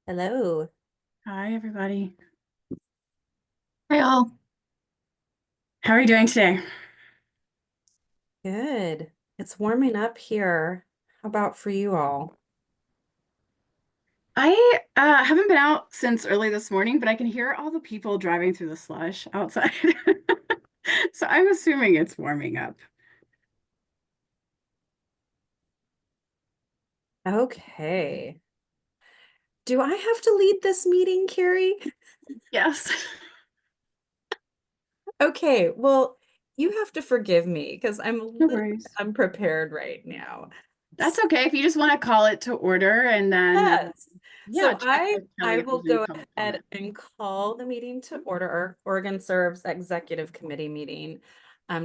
Hello. Hi, everybody. Hi all. How are you doing today? Good. It's warming up here. How about for you all? I haven't been out since early this morning, but I can hear all the people driving through the slush outside. So I'm assuming it's warming up. Okay. Do I have to lead this meeting, Carrie? Yes. Okay, well, you have to forgive me because I'm a No little bit worries. unprepared right now. That's okay if you just want to call it to order and then Yes. yeah, So check I with Kelly I if will there's any go public ahead comment. and call the meeting to order, our Oregon Serves Executive Committee meeting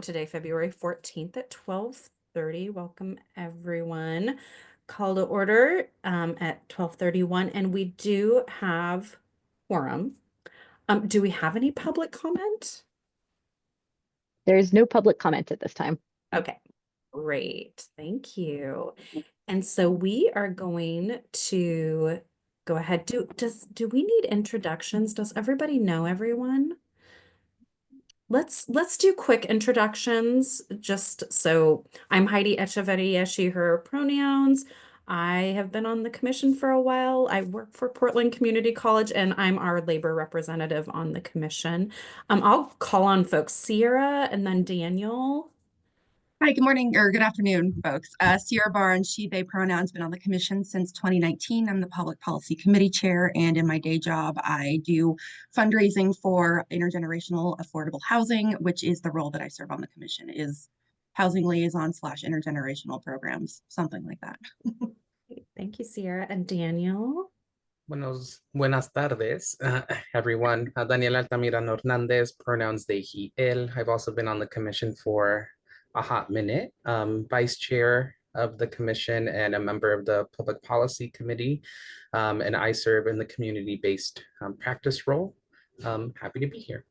today, February 14th at 12:30. Welcome everyone. Call to order at 12:31, and we do have quorum. Do we have any public comment? There is no public comment at this time. Okay, great. Thank you. And so we are going to go ahead. Do we need introductions? Does everybody know everyone? Let's do quick introductions. Just so I'm Heidi Echeverria, she, her pronouns. I have been on the commission for a while. I work for Portland Community College and I'm our labor representative on the commission. I'll call on folks, Sierra and then Daniel. Hi, good morning or good afternoon, folks. Sierra Barnes, she, they pronouns, been on the commission since 2019. I'm the Public Policy Committee Chair, and in my day job, I do fundraising for intergenerational affordable housing, which is the role that I serve on the commission, is housing liaison slash intergenerational programs, something like that. Thank you, Sierra and Daniel. Buenas tardes, everyone. Daniel Altamirano Hernandez, pronouns they, he, él. I've also been on the commission for a hot minute, vice chair of the commission and a member of the Public Policy Committee, and I serve in the community-based practice role. Happy to be here.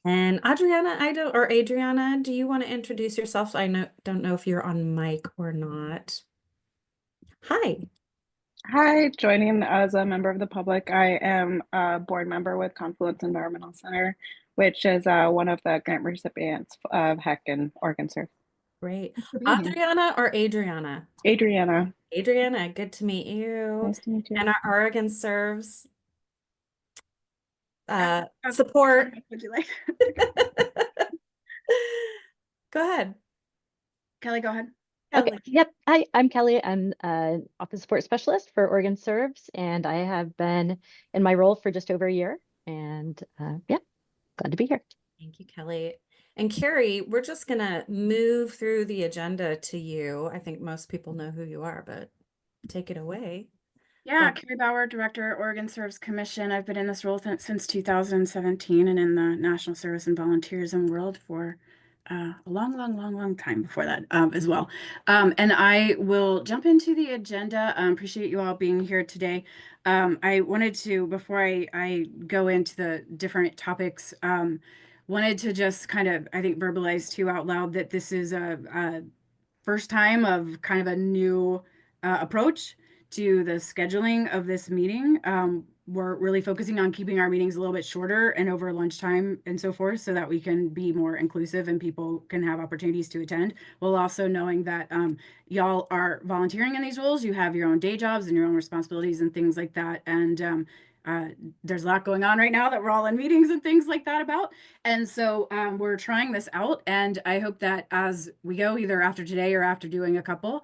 And Adriana, do you want to introduce yourself? Don't know if you're on mic or not. Hi. Hi, joining as a member of the public. I am a board member with Confluence Environmental Center, which is one of the grant recipients of HEC and OregonServes. Great. Thanks for being here. Adriana or Adriana? Adriana, Adriana, good to meet you. nice to meet you. And our Oregon Serves What support. would you like? Go ahead, Kelly, go ahead. Okay. Kelly. Yep. Hi, I'm Kelly. I'm an office support specialist for OregonServes, and I have been in my role for just over a year. And yeah, glad to be here. Thank you, Kelly. And Carrie, we're just gonna move through the agenda to you. I think most people know who you are, but take it away. Yeah, Carrie Bauer, Director, OregonServes Commission. I've been in this role since 2017 and in the National Service and Volunteerism world for a long time before that as well. And I will jump into the agenda. Appreciate you all being here today. I wanted to, before I go into the different topics, wanted to just kind of, I think, verbalize too out loud that this is a first time of kind of a new approach to the scheduling of this meeting. We're really focusing on keeping our meetings a little bit shorter and over lunchtime and so forth so that we can be more inclusive and people can have opportunities to attend, while also knowing that y'all are volunteering in these roles. You have your own day jobs and your own responsibilities and things like that. And there's a lot going on right now that we're all in meetings and things like that about. And so we're trying this out. And I hope that as we go, either after today or after doing a couple,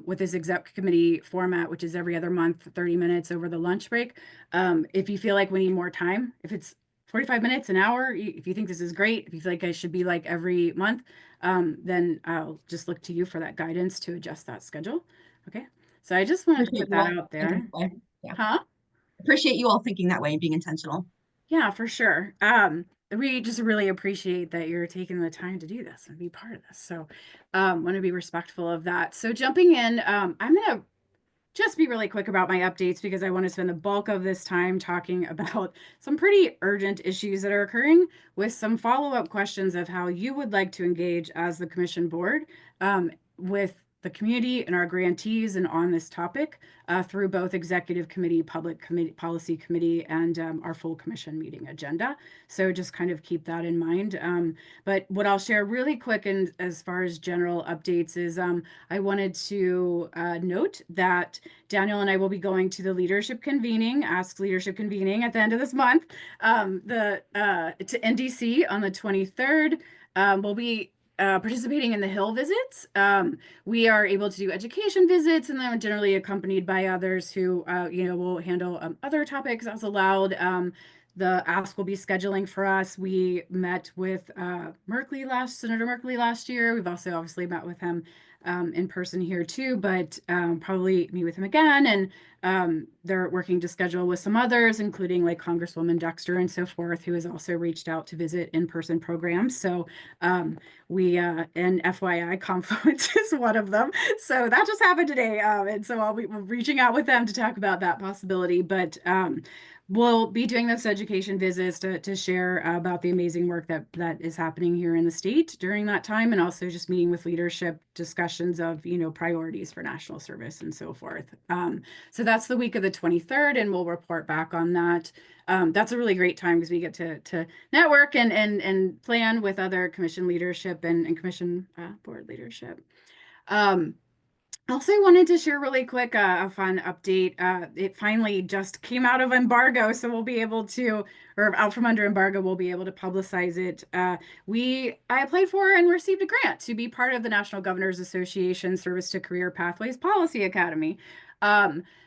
with this exec committee format, which is every other month, 30 minutes over the lunch break, if you feel like we need more time, if it's 45 minutes, an hour, if you think this is great, if you feel like I should be like every month, then I'll just look to you for that guidance to adjust that schedule. Okay. So I just wanted to Appreciate put you that all out thinking there. that way. Yeah. Huh? Appreciate you all thinking that way and being intentional. Yeah, for sure. We just really appreciate that you're taking the time to do this and be part of this. So, want to be respectful of that. So, jumping in, I'm gonna just be really quick about my updates because I want to spend the bulk of this time talking about some pretty urgent issues that are occurring with some follow-up questions of how you would like to engage as the commission board with the community and our grantees and on this topic through both executive committee, public committee, policy committee, and our full commission meeting agenda. So just kind of keep that in mind. But what I'll share really quick and as far as general updates is I wanted to note that Daniel and I will be going to the leadership convening, Ask Leadership convening at the end of this month, to NDC on the 23rd. We'll be participating in the Hill visits. We are able to do education visits, and then generally accompanied by others who, will handle other topics as allowed. The ask will be scheduling for us. We met with Senator Merkley last year. We've also obviously met with him in person here too, but probably meet with him again. And they're working to schedule with some others, including like Congresswoman Dexter and so forth, who has also reached out to visit in-person programs. So we and FYI, Confluence is one of them. So that just happened today. And so I'll be reaching out with them to talk about that possibility. But we'll be doing those education visits to share about the amazing work that is happening here in the state during that time, and also just meeting with leadership, discussions of priorities for national service and so forth. So that's the week of the 23rd, and we'll report back on that. That's a really great time because we get to network and plan with other commission leadership and commission board leadership. Also wanted to share really quick a fun update. It finally just came out of embargo, so we'll be able to, or out from under embargo, we'll be able to publicize it. I applied for and received a grant to be part of the National Governors Association Service to Career Pathways Policy Academy.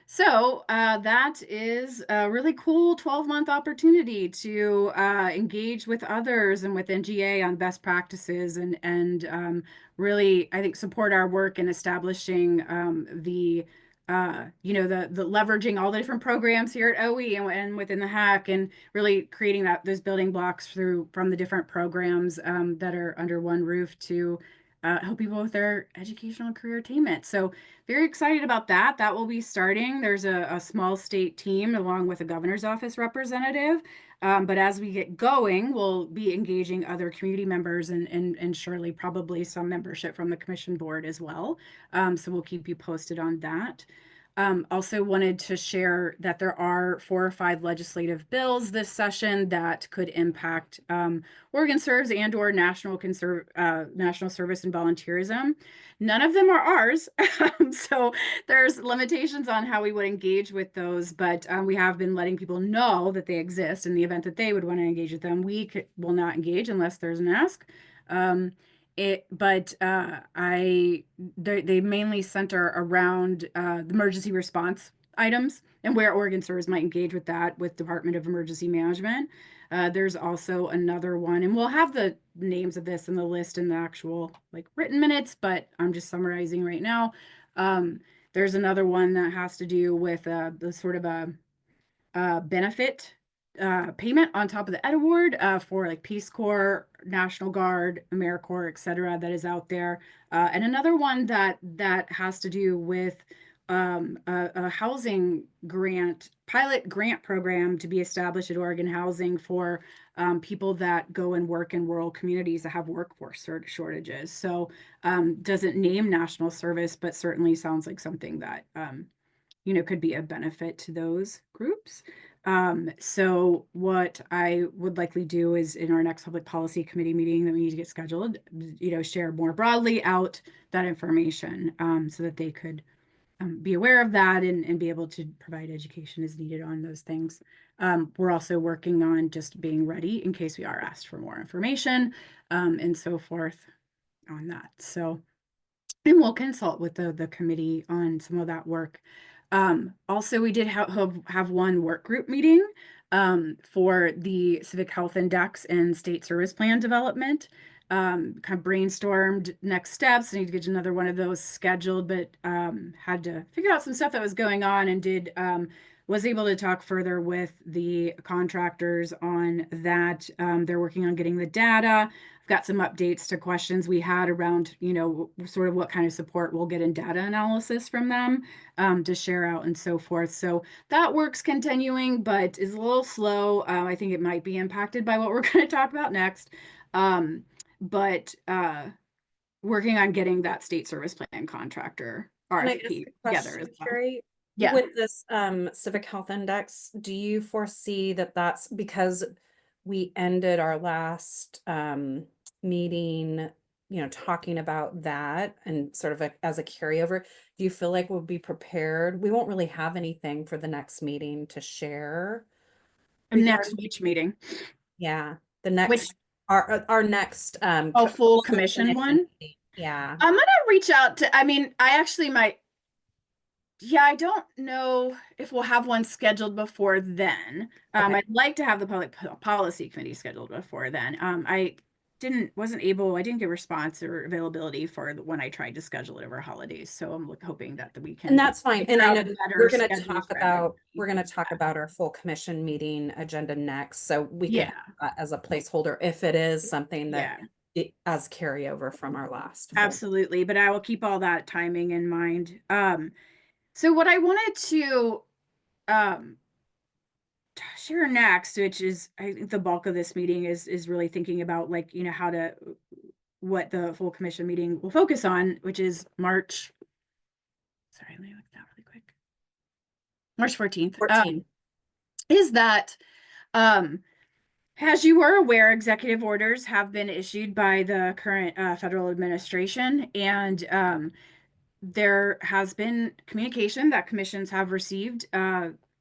So that is a really cool 12-month opportunity to engage with others and with NGA on best practices and really, I think, support our work in establishing the leveraging all the different programs here at OE and within the hack, and really creating those building blocks from the different programs that are under one roof to help people with their educational and career attainment. So very excited about that. That will be starting. There's a small state team along with a governor's office representative. But as we get going, we'll be engaging other community members and surely probably some membership from the commission board as well. So we'll keep you posted on that. Also wanted to share that there are 4 or 5 legislative bills this session that could impact OregonServes and/or national service and volunteerism. None of them are ours, so there's limitations on how we would engage with those, but we have been letting people know that they exist in the event that they would want to engage with them. We will not engage unless there's an ask. They mainly center around the emergency response items and where OregonServes might engage with that with Department of Emergency Management. There's also another one, and we'll have the names of this in the list in the actual written minutes, but I'm just summarizing right now. There's another one that has to do with the sort of a benefit payment on top of the Ed Award for Peace Corps, National Guard, AmeriCorps, et cetera, that is out there. And another one that has to do with a housing pilot grant program to be established at Oregon Housing for people that go and work in rural communities that have workforce shortages. So doesn't name national service, but certainly sounds like something that could be a benefit to those groups. So what I would likely do is in our next public policy committee meeting that we need to get scheduled, share more broadly out that information so that they could be aware of that and be able to provide education as needed on those things. We're also working on just being ready in case we are asked for more information and so forth on that. So, and we'll consult with the committee on some of that work. Also, we did have one work group meeting for the Civic Health Index and State Service Plan development. Kind of brainstormed next steps. I need to get another one of those scheduled, but had to figure out some stuff that was going on and was able to talk further with the contractors on that. They're working on getting the data. I've got some updates to questions we had around, sort of what kind of support we'll get in data analysis from them to share out and so forth. So that work's continuing, but is a little slow. I think it might be impacted by what we're going to talk about next. But working on getting that state service plan contractor Can I ask RFP a together as question, well. Carrie? Yeah. With this civic health index, do you foresee that that's because we ended our last meeting, talking about that and sort of as a carryover? Do you feel like we'll be prepared? We won't really have anything for the next meeting to share. Next which meeting? Yeah, the Which next our next full commission one? meeting. Yeah. I'm gonna reach out to, I mean, I actually might, yeah, I don't know if we'll have one scheduled before then. Okay. I'd like to have the public policy committee scheduled before then. I didn't get response or availability for when I tried to schedule it over holidays. So I'm hoping that we can. And that's fine. And figure I out know better we're going to schedules talk for about everybody. our full commission meeting agenda next. So we can Yeah. have that as a placeholder if it is something that Yeah. as carryover from our last. Absolutely, but I will keep all that timing in mind. So what I wanted to share next, which is I think the bulk of this meeting is really thinking about, like, what the full commission meeting will focus on, which is March. Sorry, let me look at that really quick. March 14th. 14. Is that as you are aware, executive orders have been issued by the current federal administration, and there has been communication that commissions have received.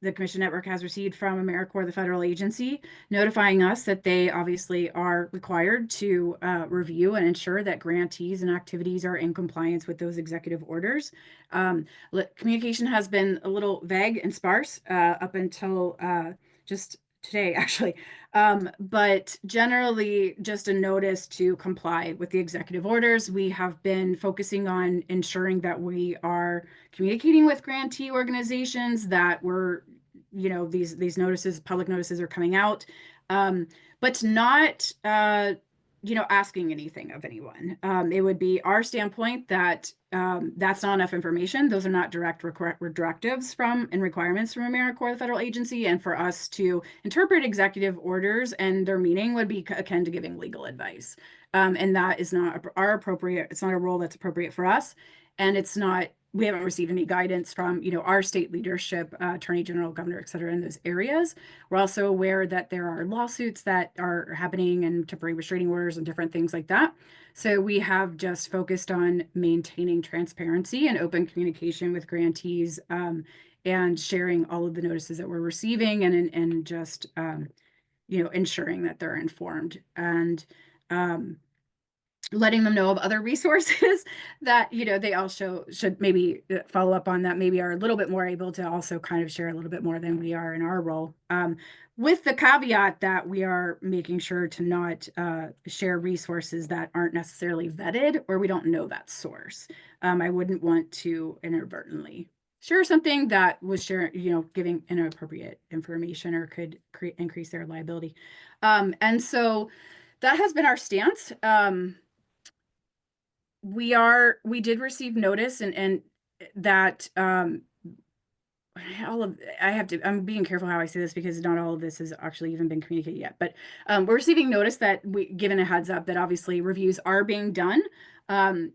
The Commission Network has received from AmeriCorps, the federal agency, notifying us that they obviously are required to review and ensure that grantees and activities are in compliance with those executive orders. Communication has been a little vague and sparse up until just today, actually. But generally just a notice to comply with the executive orders. We have been focusing on ensuring that we are communicating with grantee organizations, that we're, these notices, public notices are coming out, but not, asking anything of anyone. It would be our standpoint that that's not enough information. Those are not direct directives from and requirements from AmeriCorps, the federal agency, and for us to interpret executive orders and their meaning would be akin to giving legal advice. And that is not it's not a role that's appropriate for us. And we haven't received any guidance from, our state leadership, attorney general, governor, et cetera, in those areas. We're also aware that there are lawsuits that are happening and temporary restraining orders and different things like that. So we have just focused on maintaining transparency and open communication with grantees, and sharing all of the notices that we're receiving, and just ensuring that they're informed, and letting them know of other resources that they also should maybe follow up on, that maybe are a little bit more able to also kind of share a little bit more than we are in our role, with the caveat that we are making sure to not share resources that aren't necessarily vetted or we don't know that source. I wouldn't want to inadvertently share something that was giving inappropriate information or could increase their liability, and so that has been our stance. We did receive notice, and that I'm being careful how I say this because not all of this has actually even been communicated yet, but we're receiving notice that given a heads up that obviously reviews are being done.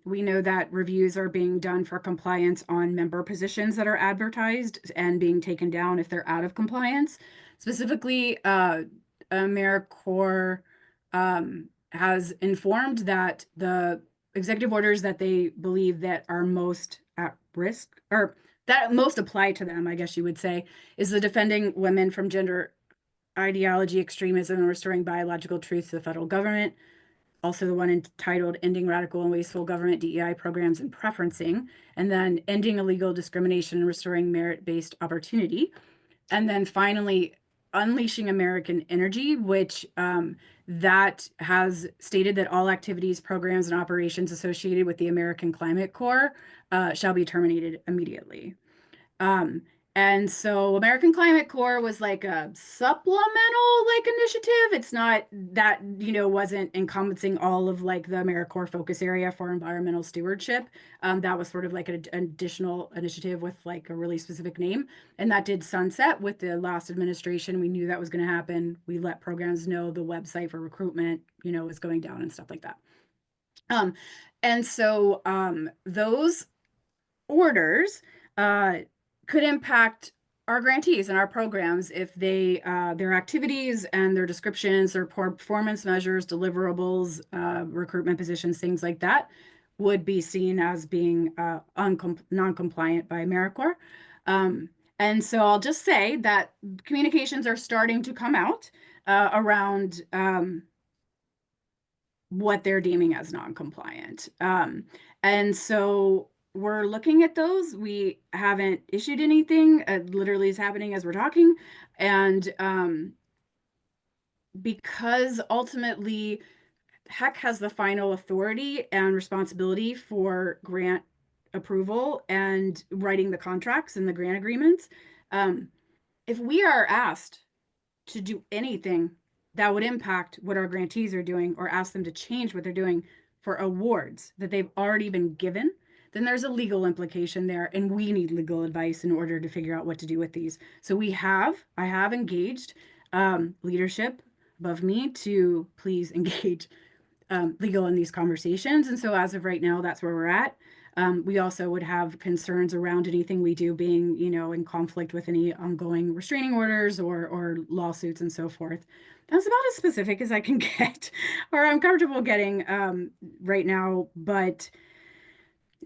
We know that reviews are being done for compliance on member positions that are advertised and being taken down if they're out of compliance. Specifically, AmeriCorps has informed that the executive orders that they believe that are most at risk, or that most apply to them, I guess you would say, is the defending women from gender ideology, extremism, and restoring biological truth to the federal government. Also the one entitled Ending Radical and Wasteful Government DEI Programs and Preferencing, and then Ending Illegal Discrimination and Restoring Merit-Based Opportunity. And then finally, Unleashing American Energy, which that has stated that all activities, programs, and operations associated with the American Climate Corps shall be terminated immediately. And so American Climate Corps was like a supplemental initiative. It's not that, wasn't encompassing all of the AmeriCorps focus area for environmental stewardship. That was sort of an additional initiative with a really specific name. And that did sunset with the last administration. We knew that was going to happen. We let programs know the website for recruitment, was going down and stuff like that. And so those orders could impact our grantees and our programs if they their activities and their descriptions, their performance measures, deliverables, recruitment positions, things like that would be seen as being non-compliant by AmeriCorps. And so I'll just say that communications are starting to come out around what they're deeming as non-compliant. And so we're looking at those. We haven't issued anything. It literally is happening as we're talking. And because ultimately HEC has the final authority and responsibility for grant approval and writing the contracts and the grant agreements, if we are asked to do anything that would impact what our grantees are doing or ask them to change what they're doing for awards that they've already been given, then there's a legal implication there, and we need legal advice in order to figure out what to do with these. So I have engaged leadership above me to please engage legal in these conversations. And so as of right now, that's where we're at. We also would have concerns around anything we do being, in conflict with any ongoing restraining orders or lawsuits and so forth. That's about as specific as I can get, or I'm comfortable getting right now. But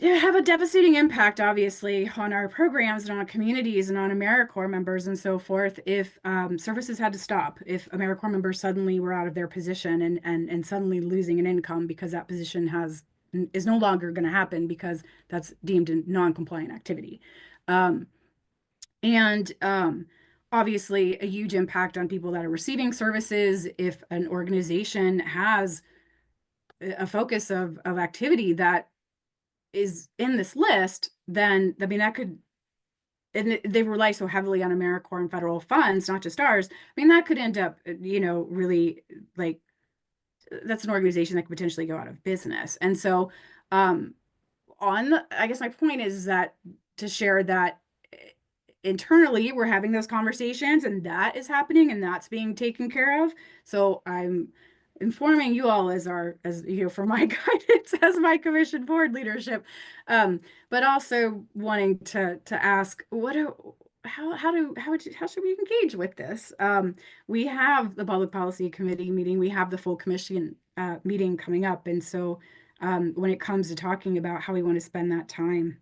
have a devastating impact, obviously, on our programs and on communities and on AmeriCorps members and so forth if services had to stop, if AmeriCorps members suddenly were out of their position and suddenly losing an income because that position is no longer going to happen because that's deemed a non-compliant activity. And obviously a huge impact on people that are receiving services if an organization has a focus of activity that is in this list, then I mean that could, and they rely so heavily on AmeriCorps and federal funds, not just ours. I mean that could end up, really like that's an organization that could potentially go out of business. And so, I guess my point is that to share that internally we're having those conversations and that is happening and that's being taken care of. So I'm informing you all as for my guidance as my commission board leadership, but also wanting to ask how should we engage with this? We have the public policy committee meeting, we have the full commission meeting coming up, and so when it comes to talking about how we want to spend that time,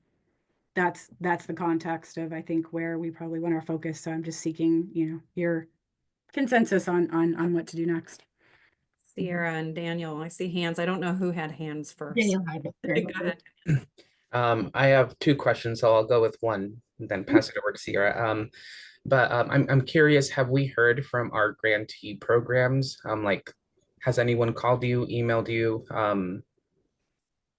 that's the context of I think where we probably want our focus. So I'm just seeking your consensus on what to do next. Sierra and Daniel, I see hands. I don't know who had hands first. Daniel had it. Go ahead. I have two questions, so I'll go with one and then pass it over to Sierra. But I'm curious, have we heard from our grantee programs? Like, has anyone called you, emailed you,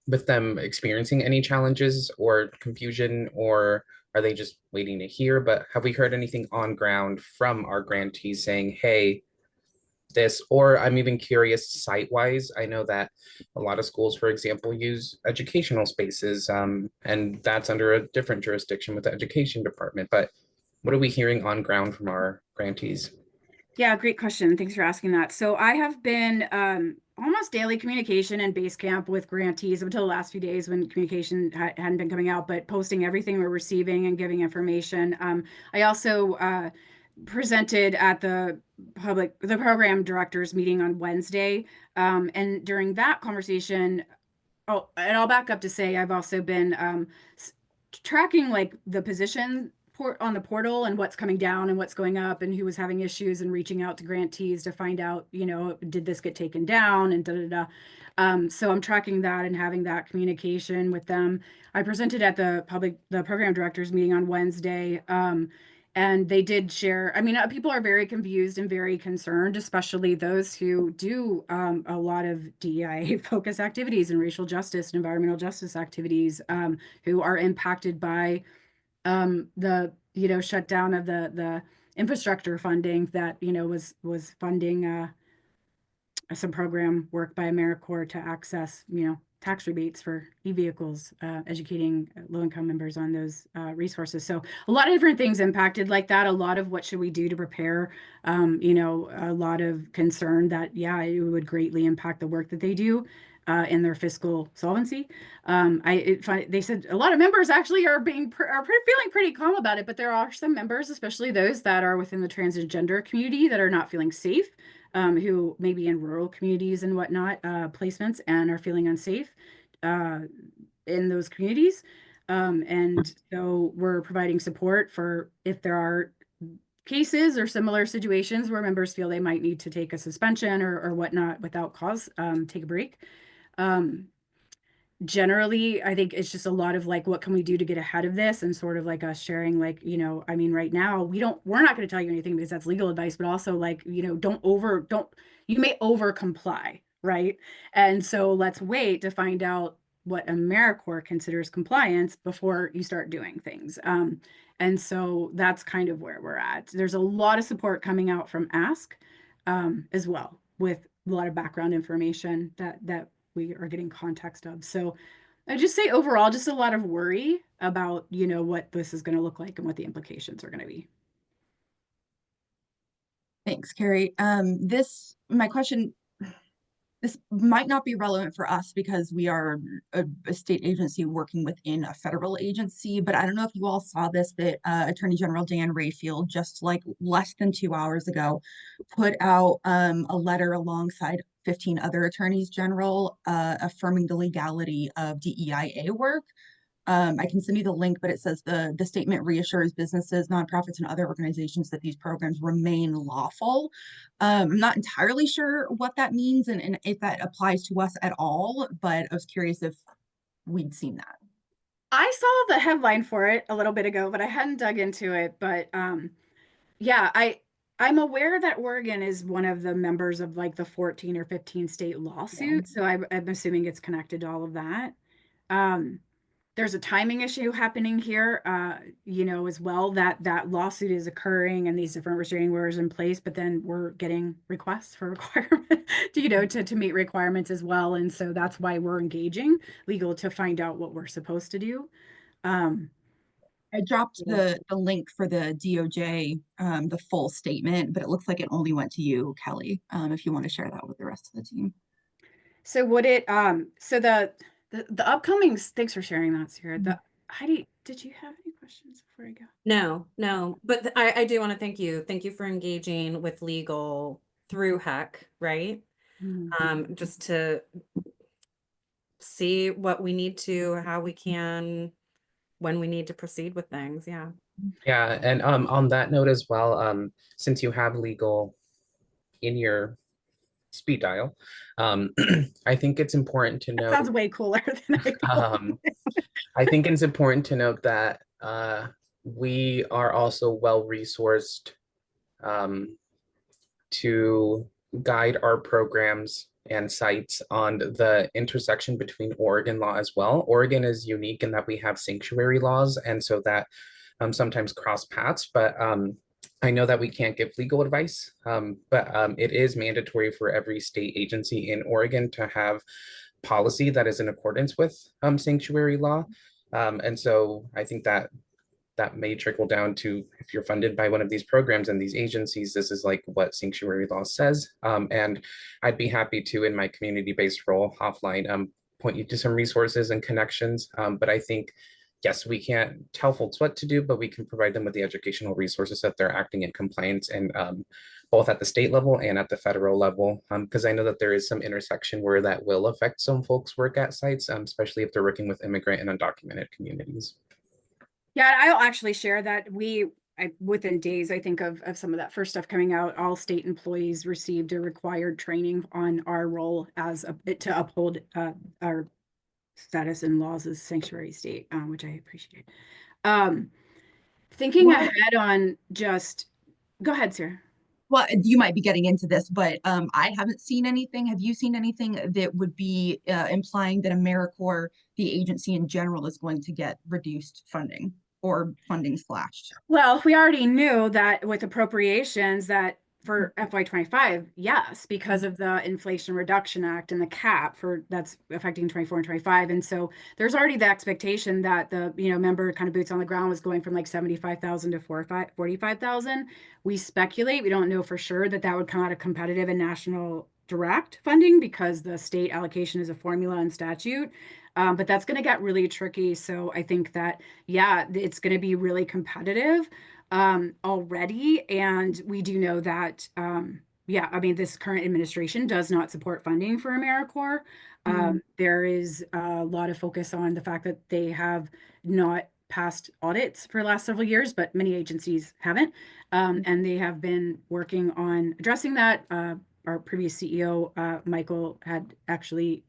with them experiencing any challenges or confusion, or are they just waiting to hear? But have we heard anything on ground from our grantees saying, hey, this, or I'm even curious site-wise. I know that a lot of schools, for example, use educational spaces, and that's under a different jurisdiction with the education department. But what are we hearing on ground from our grantees? Yeah, great question. Thanks for asking that. So I have been almost daily communication in base camp with grantees until the last few days when communication hadn't been coming out, but posting everything we're receiving and giving information. I also presented at the program directors meeting on Wednesday. And during that conversation, and I'll back up to say I've also been tracking like the position on the portal and what's coming down and what's going up and who was having issues and reaching out to grantees to find out, did this get taken down and so I'm tracking that and having that communication with them. I presented at the program directors meeting on Wednesday. And they did share, I mean, people are very confused and very concerned, especially those who do a lot of DEI focus activities and racial justice and environmental justice activities, who are impacted by the shutdown of the infrastructure funding that was funding some program work by AmeriCorps to access tax rebates for e-vehicles, educating low-income members on those resources. So a lot of different things impacted like that. A lot of what should we do to prepare, you know, a lot of concern that, yeah, it would greatly impact the work that they do in their fiscal solvency. They said a lot of members actually are feeling pretty calm about it, but there are some members, especially those that are within the transgender community, that are not feeling safe, who may be in rural communities and whatnot, placements, and are feeling unsafe in those communities. And so we're providing support for if there are cases or similar situations where members feel they might need to take a suspension or whatnot without cause, take a break. Generally, I think it's just a lot of like, what can we do to get ahead of this, and sort of like us sharing, like, you know, I mean, right now we're not going to tell you anything because that's legal advice, but also like, you know, you may over comply, right? And so let's wait to find out what AmeriCorps considers compliance before you start doing things. And so that's kind of where we're at. There's a lot of support coming out from Ask as well, with a lot of background information that we are getting context of. So I just say overall, just a lot of worry about, you know, what this is going to look like and what the implications are going to be. Thanks, Carrie. My question, this might not be relevant for us because we are a state agency working within a federal agency, but I don't know if you all saw this, that Attorney General Dan Rayfield, just like less than 2 hours ago, put out a letter alongside 15 other attorneys general affirming the legality of DEIA work. I can send you the link, but it says the statement reassures businesses, nonprofits, and other organizations that these programs remain lawful. I'm not entirely sure what that means and if that applies to us at all, but I was curious if we'd seen that. I saw the headline for it a little bit ago, but I hadn't dug into it. But yeah, I'm aware that Oregon is one of the members of like the 14 or 15 state lawsuits. So I'm assuming it's connected to all of that. There's a timing issue happening here, you know, as well, that lawsuit is occurring and these different restraining orders in place, but then we're getting requests for requirement, you know, to meet requirements as well. And so that's why we're engaging legal to find out what we're supposed to do. I dropped the link for the DOJ, the full statement, but it looks like it only went to you, Kelly, if you want to share that with the rest of the team. So would it, so the upcoming, thanks for sharing that, Sarah. Heidi, did you have any questions before I go? No, but I do want to thank you. Thank you for engaging with legal through HEC, right? Just to see what we need to, how we can, when we need to proceed with things. Yeah. Yeah, and on that note as well, since you have legal in your speed dial, I think it's important to That note. sounds way cooler than I thought. I think it's important to note that we are also well resourced to guide our programs and sites on the intersection between Oregon law as well. Oregon is unique in that we have sanctuary laws, and so that sometimes cross paths, but I know that we can't give legal advice, but it is mandatory for every state agency in Oregon to have policy that is in accordance with sanctuary law. And so I think that may trickle down to, if you're funded by one of these programs and these agencies, this is like what sanctuary law says. And I'd be happy to, in my community-based role offline, point you to some resources and connections. But I think, yes, we can't tell folks what to do, but we can provide them with the educational resources that they're acting in compliance, and both at the state level and at the federal level, because I know that there is some intersection where that will affect some folks' work at sites, especially if they're working with immigrant and undocumented communities. Yeah, I'll actually share that within days, I think of some of that first stuff coming out, all state employees received a required training on our role to uphold our status and laws as sanctuary state, which I appreciate. Thinking ahead on just, go ahead, Sarah. Well, you might be getting into this, but I haven't seen anything. Have you seen anything that would be implying that AmeriCorps, the agency in general, is going to get reduced funding or funding slashed? Well, we already knew that with appropriations that for FY25, yes, because of the Inflation Reduction Act and the cap for that's affecting 24 and 25. And so there's already the expectation that the, member kind of boots on the ground was going from like 75,000 to 45,000. We speculate, we don't know for sure that would come out of competitive and national direct funding because the state allocation is a formula and statute. But that's going to get really tricky. So I think that, yeah, it's going to be really competitive already. And we do know that, yeah, I mean, this current administration does not support funding for AmeriCorps. There is a lot of focus on the fact that they have not passed audits for the last several years, but many agencies haven't. And they have been working on addressing that. Our previous CEO, Michael, had actually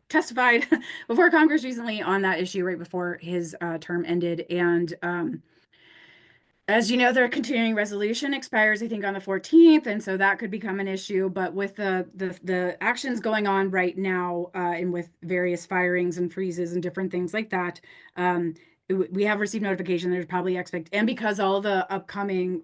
testified before Congress recently on that issue right before his term ended. And as you know, their continuing resolution expires, I think, on the 14th, and so that could become an issue. But with the actions going on right now, and with various firings and freezes and different things like that, we have received notification. There's probably and because all the upcoming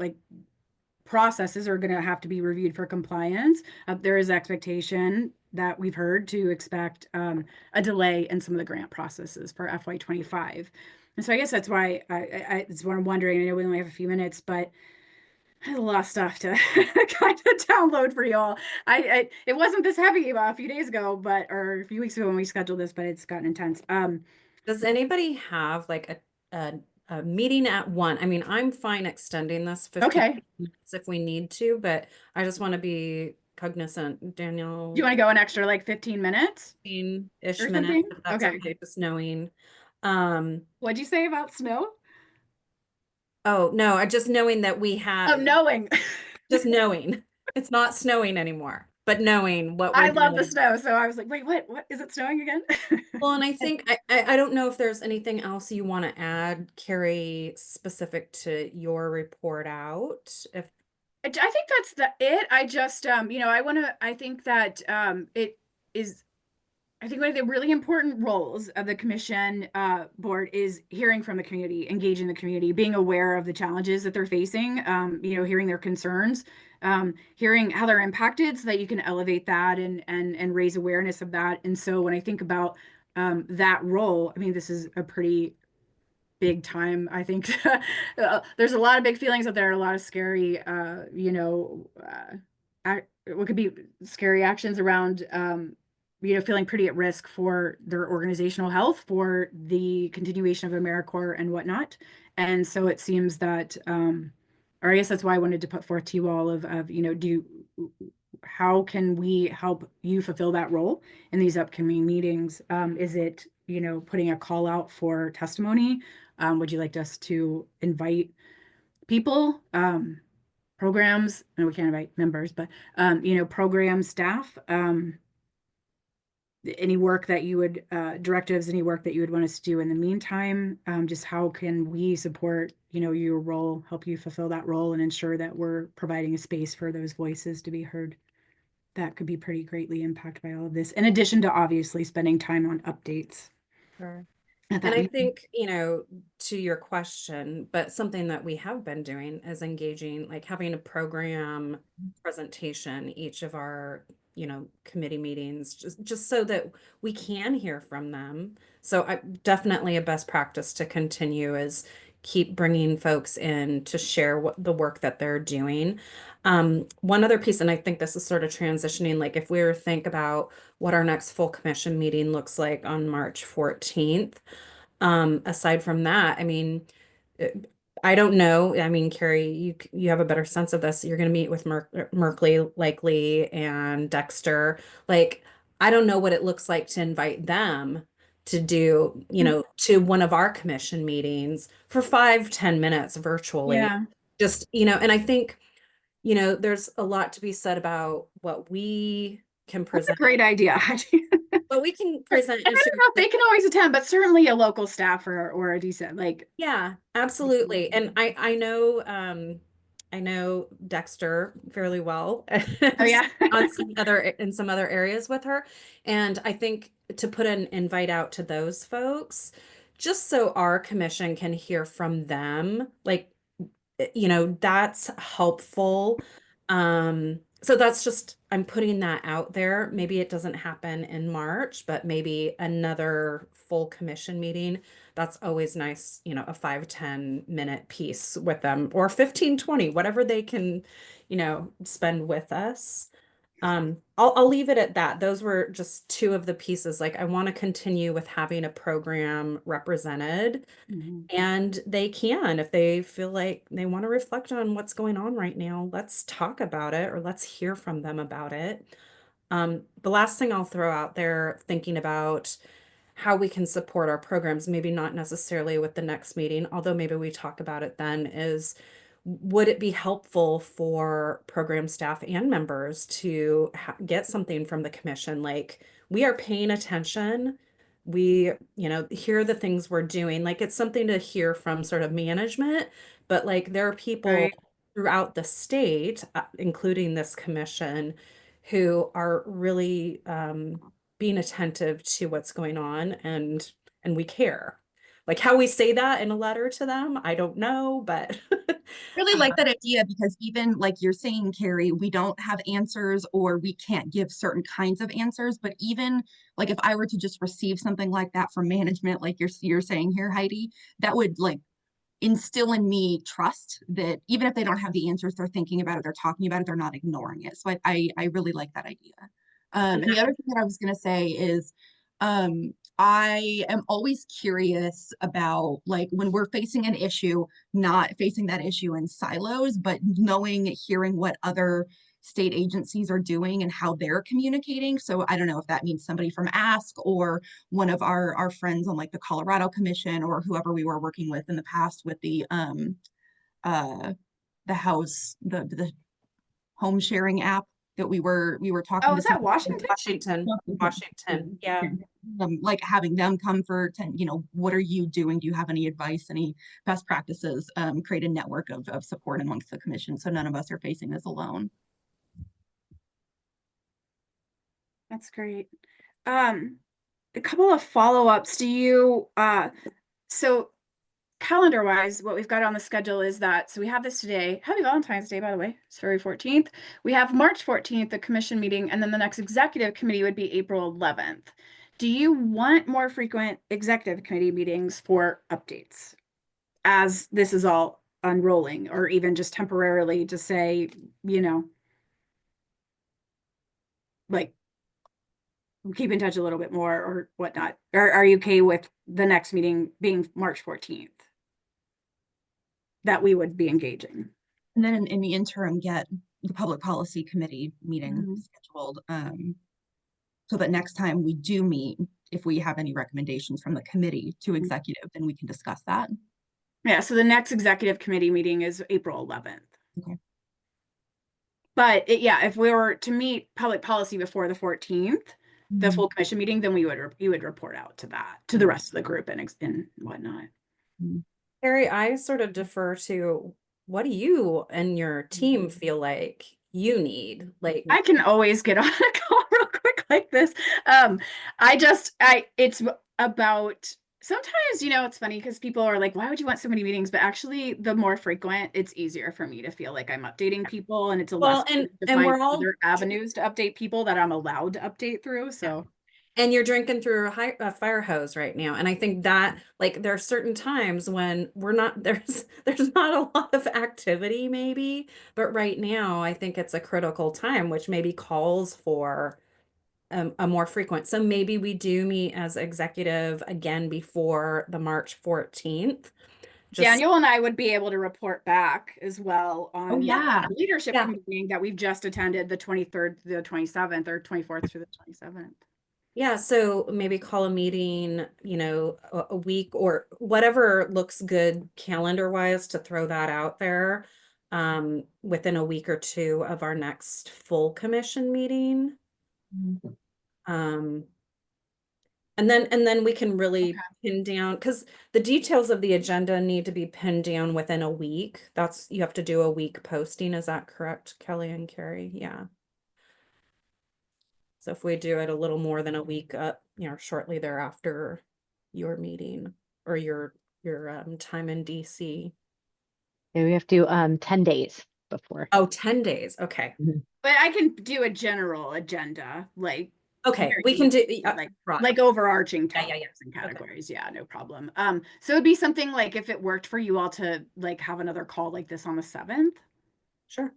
processes are going to have to be reviewed for compliance, there is expectation that we've heard to expect a delay in some of the grant processes for FY25. And so I guess that's why it's what I'm wondering. I know we only have a few minutes, but I had a lot of stuff to kind of download for y'all. It wasn't this heavy a few days ago, or a few weeks ago when we scheduled this, but it's gotten intense. Does anybody have like a meeting at 1? I mean, I'm fine extending this 15 Okay. minutes if we need to, but I just want to be cognizant. Daniel, Do you want to go an extra 15 minutes 15-ish or minutes, something? if that's Okay. okay, just knowing. What'd you say about snow? Oh, no, I just knowing that we Oh, have, knowing. just knowing it's not snowing anymore, but knowing what I we're love the doing. snow, so I was like, wait, what? Is it snowing again? Well, and I think I don't know if there's anything else you want to add, Carrie, specific to your report out. If I think that's it. I just, I think that it is, I think one of the really important roles of the commission board is hearing from the community, engaging the community, being aware of the challenges that they're facing, hearing their concerns, hearing how they're impacted so that you can elevate that and raise awareness of that. And so when I think about that role, I mean, this is a pretty big time. I think there's a lot of big feelings out there, a lot of scary, what could be scary actions around, feeling pretty at risk for their organizational health, for the continuation of AmeriCorps and whatnot. And so it seems that, or I guess that's why I wanted to put forth to you all how can we help you fulfill that role in these upcoming meetings? Is it, putting a call out for testimony? Would you like us to invite people, programs? No, we can't invite members, but, program staff, any work that you would, directives, any work that you would want us to do in the meantime? Just how can we support, your role, help you fulfill that role and ensure that we're providing a space for those voices to be heard? That could be pretty greatly impacted by all of this, in addition to obviously spending time on updates. Sure. At that And I meeting. think, to your question, but something that we have been doing is engaging, like having a program presentation, each of our, committee meetings, just so that we can hear from them. So definitely a best practice to continue is keep bringing folks in to share what the work that they're doing. One other piece, and I think this is sort of transitioning, like if we were to think about what our next full commission meeting looks like on March 14th. Aside from that, I mean, I don't know. I mean, Carrie, you have a better sense of this. You're going to meet with Merkley likely and Dexter. Like, I don't know what it looks like to invite them to do, to one of our commission meetings for 5-10 minutes virtually. Yeah. Just, and I think, there's a lot to be said about what we can That's a present, great idea. what we can And present I and don't share. know if they can always attend, but certainly a local staffer or a decent, Yeah, absolutely. And I know Dexter fairly well oh yeah. on in some other areas with her. And I think to put an invite out to those folks, just so our commission can hear from them, that's helpful. So that's just, I'm putting that out there. Maybe it doesn't happen in March, but maybe another full commission meeting. That's always nice, you know, a 5-10 minute piece with them, or 15-20, whatever they can, you know, spend with us. I'll leave it at that. Those were just two of the pieces. Like, I want to continue with having a program represented, and they can, if they feel like they want to reflect on what's going on right now, let's talk about it, or let's hear from them about it. The last thing I'll throw out there, thinking about how we can support our programs, maybe not necessarily with the next meeting, although maybe we talk about it then, is would it be helpful for program staff and members to get something from the commission? Like, we are paying attention. We, you know, hear the things we're doing. Like, it's something to hear from sort of management, but like, there are people Right. throughout the state, including this commission, who are really being attentive to what's going on, and we care. Like, how we say that in a letter to them, I don't know, but Really like that idea, because even like you're saying, Carrie, we don't have answers or we can't give certain kinds of answers. But even like if I were to just receive something like that from management, like you're saying here, Heidi, that would like instill in me trust that even if they don't have the answers, they're thinking about it, they're talking about it, they're not ignoring it. So I really like that idea. And the other thing that I was going to say is, I am always curious about, like, when we're facing an issue, not facing that issue in silos, but knowing, hearing what other state agencies are doing and how they're communicating. So I don't know if that means somebody from Ask or one of our friends on like the Colorado Commission, or whoever we were working with in the past with uh the house, the home sharing app that we were talking Oh, to is that people. Washington? Washington, yeah. Like having them come for 10, what are you doing? Do you have any advice, any best practices? Create a network of support amongst the commission, so none of us are facing this alone. That's great. A couple of follow-ups. So calendar-wise, what we've got on the schedule is that, so we have this today. Happy Valentine's Day, by the way. It's February 14th. We have March 14th, the commission meeting, and then the next executive committee would be April 11th. Do you want more frequent executive committee meetings for updates as this is all unrolling, or even just temporarily to say, like, keep in touch a little bit more or whatnot? Are you okay with the next meeting being March 14th? That we would be engaging. And then in the interim, get the public policy committee meeting scheduled, so that next time we do meet, if we have any recommendations from the committee to executive, then we can discuss that. Yeah, so the next executive committee meeting is April 11th. Okay. But if we were to meet public policy before the 14th, the full commission meeting, then you would report out to that, to the rest of the group and whatnot. Carrie, I sort of defer to, what do you and your team feel like you need? Like, I can always get on a call real quick like this. It's about, sometimes, it's funny because people are like, why would you want so many meetings? But actually, the more frequent, it's easier for me to feel like I'm updating people, and it's a less and to find we're all other avenues to update people that I'm allowed to update through. So. And you're drinking through a fire hose right now. And I think that, like, there are certain times when we're not, there's not a lot of activity maybe, but right now I think it's a critical time, which maybe calls for a more frequent. So maybe we do meet as executive again before the March 14th. Daniel and I would be able to report back as well on yeah. the leadership meeting that we've just attended, the 23rd to the 27th, or 24th through the 27th. Yeah, so maybe call a meeting, a week or whatever looks good calendar wise, to throw that out there within a week or two of our next full commission meeting. And then we can really pin down, because the details of the agenda need to be pinned down within a week. You have to do a week posting. Is that correct, Kelly and Carrie? Yeah. So if we do it a little more than a week up, shortly thereafter your meeting or your time in DC. Yeah, we have to do 10 days. before. Oh, 10 days. Okay. But I can do a general agenda, like Okay. very We can do right. like overarching Yeah, yeah, topics yeah. and Okay. categories. Yeah, no problem. So it'd be something like if it worked for you all to like have another call like this on the 7th. Sure.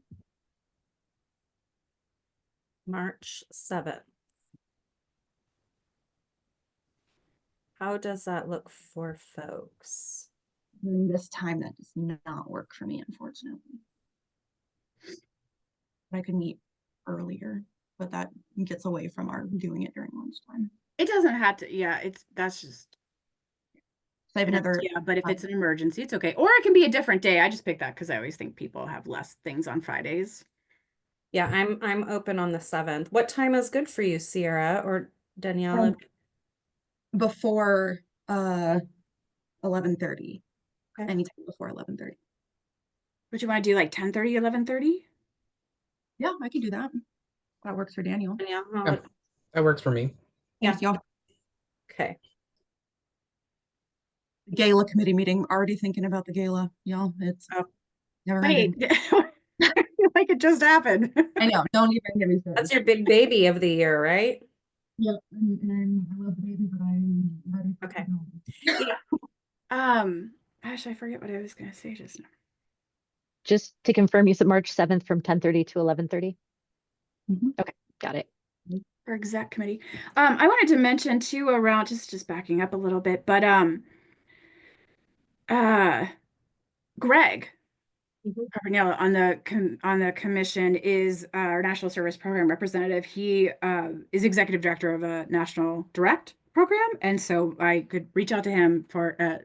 March 7th. How does that look for folks? During this time, that does not work for me, unfortunately. I could meet earlier, but that gets away from our doing it during lunchtime. It doesn't have to, yeah, that's just So I have another. yeah, but if it's an emergency, it's okay. Or it can be a different day. I just picked that because I always think people have less things on Fridays. Yeah, I'm open on the 7th. What time is good for you, Sierra or Daniela? Before 11:30. Okay. Anytime before 11:30. Would you want to do like 10:30, 11:30? Yeah, I could do that. That works for Daniel. Danielle, Yeah, that works for me. Thanks, y'all. okay. Gala committee meeting. Already thinking about the gala, y'all. It's Oh. never Wait, ending. like it just happened. I know. Don't even get me started. That's your big baby of the year, right? Yeah, and I love the baby, but I'm ready for Okay. Gosh, I forget what I was gonna say just now. Just to confirm, you said March 7th from 10:30 to 11:30? Okay, got it. For exec committee. I wanted to mention too around just backing up a little bit, but Greg Carbonell on the commission is our National Service Program representative. He is executive director of a national direct program, and so I could reach out to him for a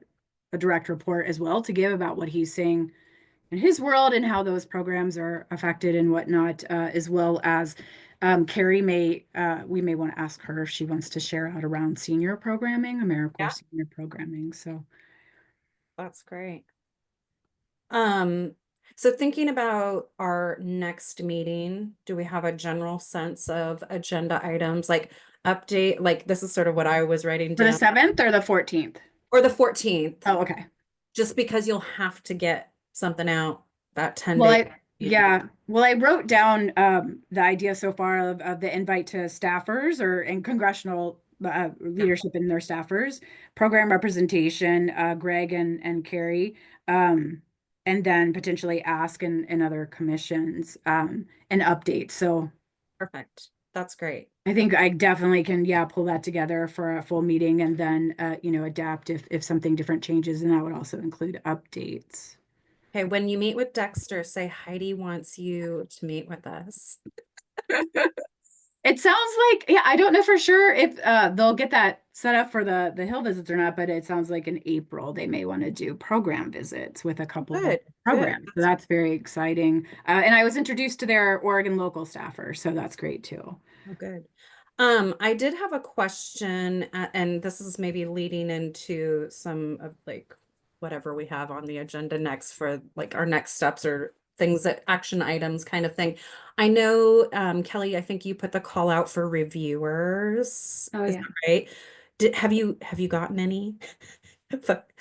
direct report as well to give about what he's seeing in his world and how those programs are affected and whatnot, as well as Carrie we may want to ask her if she wants to share out around senior programming, AmeriCorps senior programming. So that's great. So thinking about our next meeting, do we have a general sense of agenda items like update? Like this is sort of what I was writing for the down. 7th or the 14th? Or the 14th. Oh, okay. Just because you'll have to get something out that 10 Well, days. Well, I wrote down the idea so far of the invite to staffers and congressional leadership and their staffers, program representation, Greg and Carrie, and then potentially ask in other commissions and update. So Perfect. That's great. I think I definitely can, pull that together for a full meeting and then, adapt if something different changes, and that would also include updates. Okay, when you meet with Dexter, say Heidi wants you to meet with us. It sounds like, I don't know for sure if they'll get that set up for the hill visits or not, but it sounds like in April they may want to do program visits with a couple of programs. So that's very exciting. And I was introduced to their Oregon local staffer, so that's great too. Oh, good. I did have a question, and this is maybe leading into some of like whatever we have on the agenda next for like our next steps or things that action items kind of thing. I know, Kelly, I think you put the call out for reviewers. Oh, Is yeah. that right? Have you gotten any?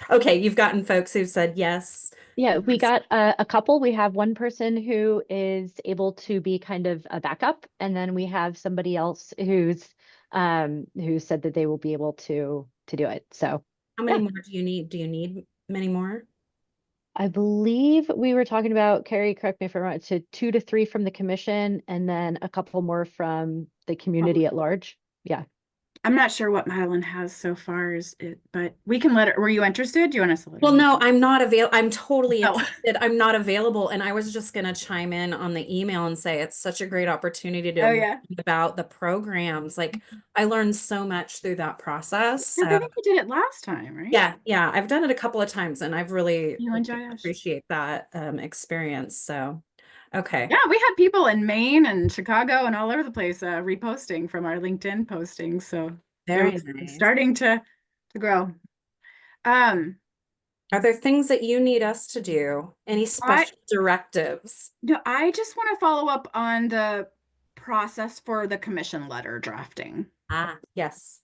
Okay, you've gotten folks who said yes. Yeah, we got a couple. We have one person who is able to be kind of a backup, and then we have somebody else who said that they will be able to do it. So How many more do you need? Do you need many more? I believe we were talking about, Carrie, correct me if I'm wrong, to 2 to 3 from the commission and then a couple more from the community at large. Yeah. I'm not sure what Madeline has so far, but we can let her. Were you interested? Do you want us to let her Well, know? no, I'm not available. I'm totally Oh. interested. I'm not available. And I was just going to chime in on the email and say it's such a great opportunity to Oh, learn about the programs. Like I learned so much through that process. I think you did it last time, right? Yeah. I've done it a couple of times and I've really You and Josh. appreciate that experience. So, okay. Yeah, we had people in Maine and Chicago and all over the place reposting from our LinkedIn postings. So Very it's nice. starting to grow. Are there things that you need us to do? Any special directives? No, I just want to follow up on the process for the commission letter drafting. Ah, yes.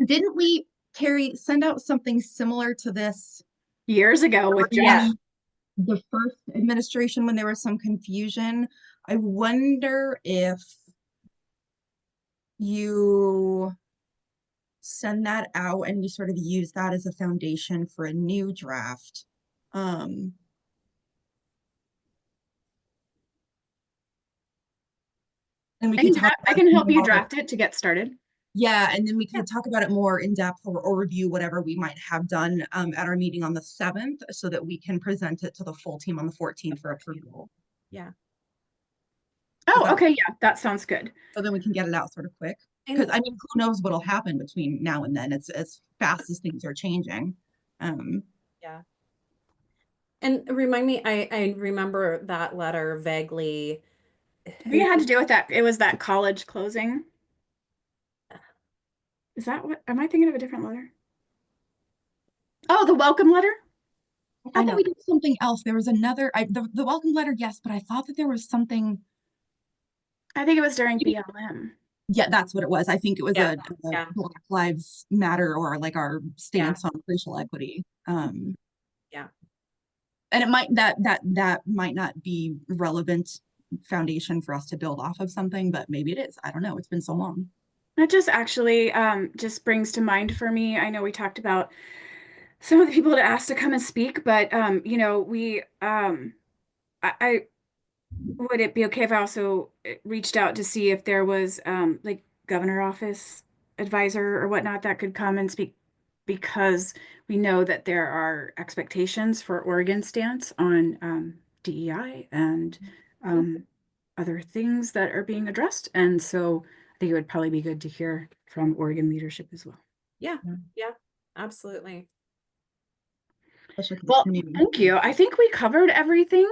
Didn't we Carrie, send out something similar to this Years ago with Yes. Jeff. the first administration when there was some confusion. I wonder if you send that out and we sort of use that as a foundation for a new draft. And we could talk I about can it help you more. draft it to get started. Yeah, and then we could talk about it more in depth or review whatever we might have done at our meeting on the 7th so that we can present it to the full team on the 14th for approval. Yeah. Oh, that- okay. Yeah, that sounds good. So then we can get it out sort of quick. Because I mean, who knows what'll happen between now and then? It's as fast as things are changing. Yeah. And remind me, I remember that letter vaguely. We had to do with that. It was that college closing. Is that what, am I thinking of a different letter? Oh, the welcome letter? I thought I that know. we did something else. There was another, the welcome letter, yes, but I thought that there was something. I think it was during BLM. Yeah, that's what it was. I think it was Yeah, a yeah. Black Lives Matter or like our stance on racial equity. Yeah. And it might that might not be relevant foundation for us to build off of something, but maybe it is. I don't know. It's been so long. That just actually just brings to mind for me. I know we talked about some of the people to ask to come and speak, but you know, we I would it be okay if I also reached out to see if there was like governor office advisor or whatnot that could come and speak, because we know that there are expectations for Oregon stance on DEI and other things that are being addressed. And so I think it would probably be good to hear from Oregon leadership as well. Yeah. Yeah. Absolutely. Well, thank you. I think we covered everything.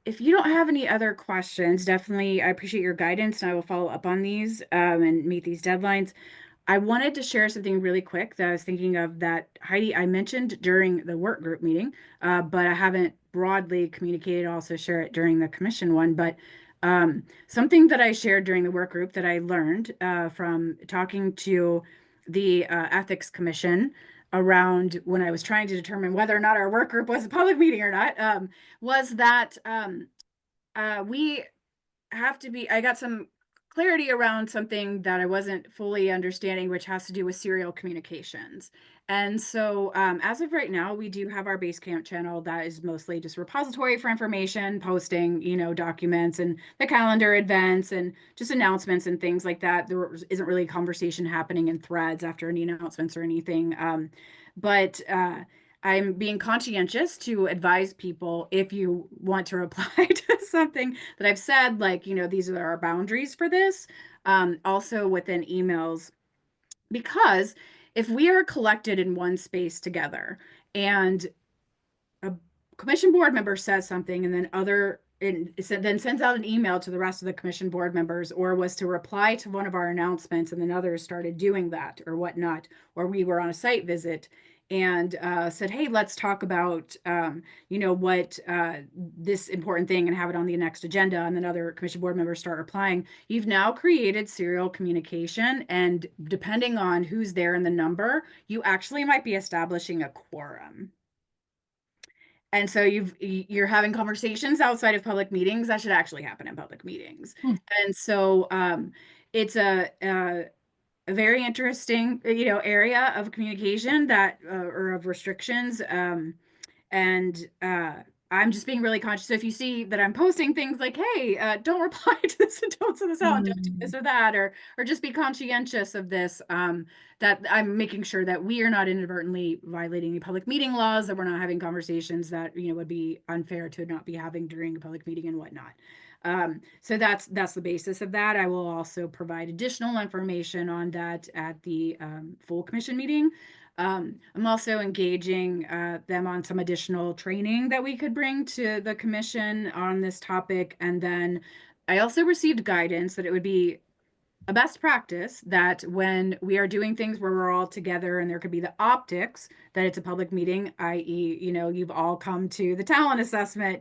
If you don't have any other questions, definitely I appreciate your guidance and I will follow up on these and meet these deadlines. I wanted to share something really quick that I was thinking of that Heidi, I mentioned during the work group meeting, but I haven't broadly communicated, also share it during the commission one. But something that I shared during the work group that I learned from talking to the ethics commission around when I was trying to determine whether or not our work group was a public meeting or not, was that we have to be, I got some clarity around something that I wasn't fully understanding, which has to do with serial communications. And so as of right now, we do have our Basecamp channel that is mostly just repository for information, posting, you know, documents and the calendar events and just announcements and things like that. There isn't really conversation happening in threads after any announcements or anything. But I'm being conscientious to advise people if you want to reply to something that I've said, like, you know, these are our boundaries for this, also within emails, because if we are collected in one space together and a commission board member says something and then then sends out an email to the rest of the commission board members, or was to reply to one of our announcements and then others started doing that or whatnot, or we were on a site visit and said, hey, let's talk about you know what, this important thing, and have it on the next agenda, and then other commission board members start replying, you've now created serial communication, and depending on who's there in the number, you actually might be establishing a quorum. And so you're having conversations outside of public meetings that should actually happen in public meetings. And so it's a very interesting, you know, area of communication that or of restrictions. And I'm just being really conscious. So if you see that I'm posting things like, hey, don't reply to this and don't send this out and don't do this or that, or just be conscientious of this, that I'm making sure that we are not inadvertently violating the public meeting laws, that we're not having conversations that, you know, would be unfair to not be having during a public meeting and whatnot. So that's the basis of that. I will also provide additional information on that at the full commission meeting. I'm also engaging them on some additional training that we could bring to the commission on this topic. And then I also received guidance that it would be a best practice that when we are doing things where we're all together and there could be the optics that it's a public meeting, i.e., you've all come to the talent assessment,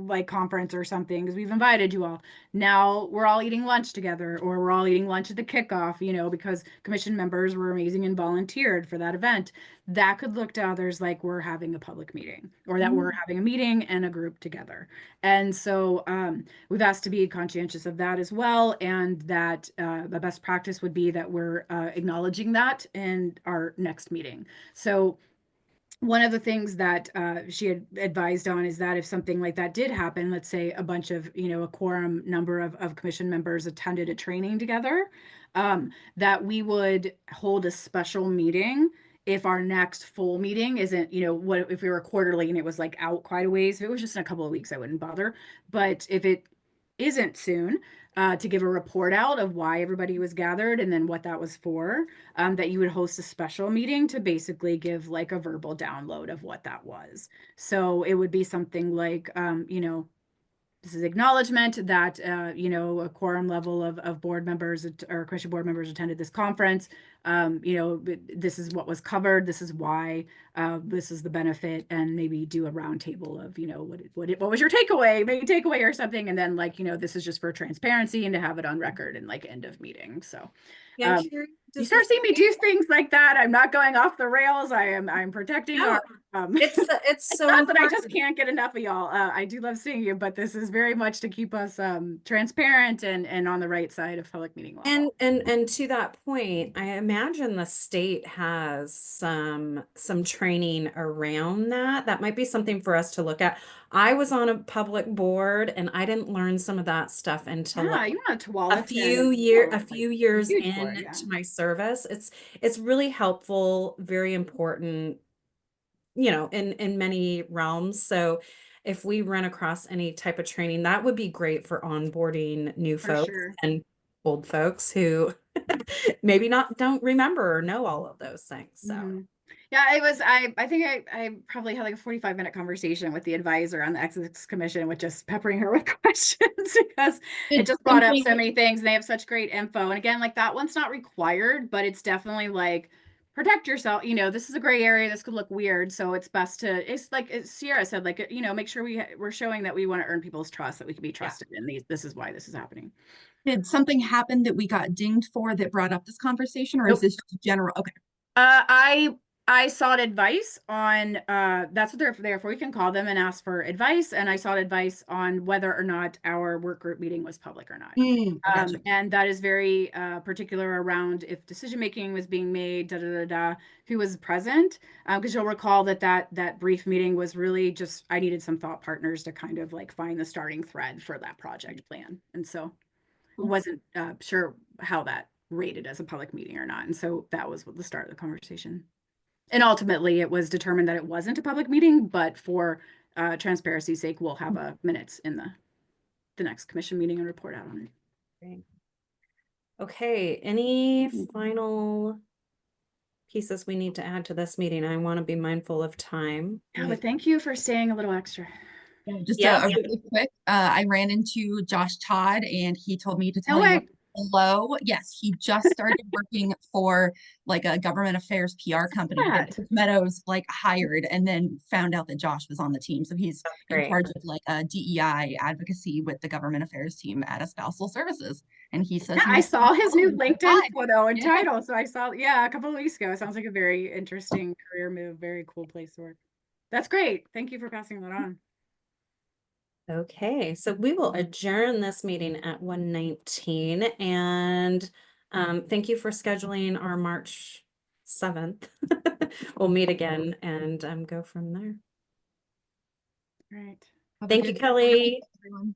like conference or something, because we've invited you all. Now we're all eating lunch together, or we're all eating lunch at the kickoff, because commission members were amazing and volunteered for that event. That could look to others like we're having a public meeting, or that we're having a meeting and a group together. And so we've asked to be conscientious of that as well, and that the best practice would be that we're acknowledging that in our next meeting. So one of the things that she had advised on is that if something like that did happen, let's say a bunch of, a quorum number of commission members attended a training together, that we would hold a special meeting if our next full meeting isn't, what if we were quarterly and it was like out quite a ways. If it was just in a couple of weeks, I wouldn't bother. But if it isn't soon, to give a report out of why everybody was gathered and then what that was for, that you would host a special meeting to basically give like a verbal download of what that was. So it would be something like, this is acknowledgement that, a quorum level of board members or commission board members attended this conference. This is what was covered. This is why, this is the benefit, and maybe do a roundtable of, what was your takeaway, maybe takeaway or something. And then this is just for transparency and to have it on record and like end of meeting. So Yeah, I'm you curious, start seeing me do things like that, I'm not going off the rails. I'm protecting No, our it's so not that I just important. can't get enough of y'all. I do love seeing you, but this is very much to keep us transparent and on the right side of public meeting law. And to that point, I imagine the state has some training around that. That might be something for us to look at. I was on a public board and I didn't learn some of that stuff until Yeah, like you want to Tualatin. a few years huge in board, yeah. to my service. It's really helpful, very important, in many realms. So if we run across any type of training, that would be great for onboarding new For folks sure. and old folks who maybe don't remember or know all of those things. So Mhm. Yeah, it was, I think I probably had like a 45-minute conversation with the advisor on the Ethics Commission with just peppering her with questions because it just brought up so many things and they have such great info. And again, like that one's not required, but it's definitely like protect yourself. This is a gray area. This could look weird. So it's best to, it's like Sierra said, like, make sure we're showing that we want to earn people's trust, that we can be trusted. And this is why this is happening. Did something happen that we got dinged for that brought up this conversation, or Nope. is this just general? Okay. I sought advice on that's what they're there for. We can call them and ask for advice. And I sought advice on whether or not our work group meeting was public or not. Gotcha. And that is very particular around if decision making was being made, who was present. Because you'll recall that brief meeting was really just I needed some thought partners to kind of like find the starting thread for that project plan. And so wasn't sure how that rated as a public meeting or not. And so that was the start of the conversation. And ultimately, it was determined that it wasn't a public meeting, but for transparency's sake, we'll have a minutes in the next commission meeting and report out on it. great. Okay, any final pieces we need to add to this meeting? I want to be mindful of time. Yeah, but thank you for staying a little extra. Yeah, just Yes. a really quick, I ran into Josh Todd and he told me to No tell you way. hello. Yes, he just started working for like a government affairs PR company that Meadows like hired and then found out that Josh was on the team. So he's in charge of like a DEI advocacy with the government affairs team at Espousal Services. And he says, Yeah, I saw his new LinkedIn photo and Yeah. title. So I saw, a couple of weeks ago. It sounds like a very interesting career move, very cool place to work. That's great. Thank you for passing that on. Okay, so we will adjourn this meeting at 1:19 and thank you for scheduling our March 7th. We'll meet again and go from there. Right. Thank you, Kelly. Everyone.